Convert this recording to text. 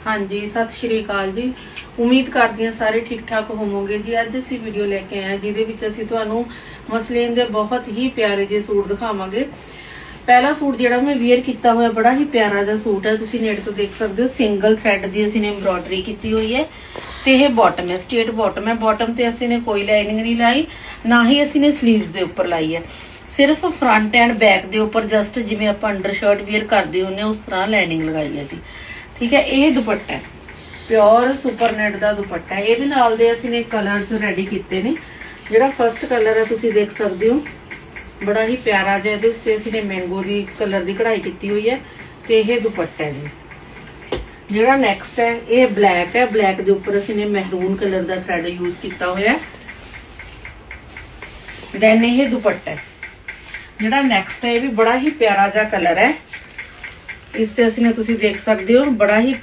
हाँ जी, सत श्री अकाल जी। उम्मीद करती हैं सारे ठीक ठाक होवोगे जी। अज असी वीडियो लेके आए जिहदे विच असी तुहानू मसलीन दे बहुत ही प्यारे जे सूट दिखावांगे। पहला सूट जिहड़ा मैं वेयर किया हुआ बड़ा ही प्यारा जिहा सूट है, तुसीं नेट तो देख सकते हो। सिंगल थ्रैड दी असीं ने एम्ब्रॉयडरी की हुई है ते यह बॉटम है, स्ट्रेट बॉटम है। बॉटम ते असीं ने कोई लाइनिंग नहीं लाई, ना ही असीं ने स्लीव्स दे उपर लाई है। सिर्फ फ्रंट एंड बैक दे उपर जस्ट जिवें आपां अंडर शर्ट वेयर करदे हुंदे हां उस तरह लाइनिंग लगाई है जी। ठीक है, ये दुपट्टा है प्योर सुपर नेट का दुपट्टा है। ये नाल दे असीं ने कलर्स रेडी किए ने। जिहड़ा फर्स्ट कलर है तुसीं देख सकते हो, बड़ा ही प्यारा जिहा इहदे उत्ते असीं ने मैंगो दी कलर की कढ़ाई की हुई है ते यह दुपट्टा है जी। जिहड़ा नैक्सट है ये ब्लैक है, ब्लैक दे उपर असीं ने मैरून कलर का थ्रैड यूज किया हुआ है। दैन ये दुपट्टा है। जिहड़ा नैक्सट है ये भी बड़ा ही प्यारा जिहा कलर है। इस ते असीं ने तुसीं देख सकते हो बड़ा ही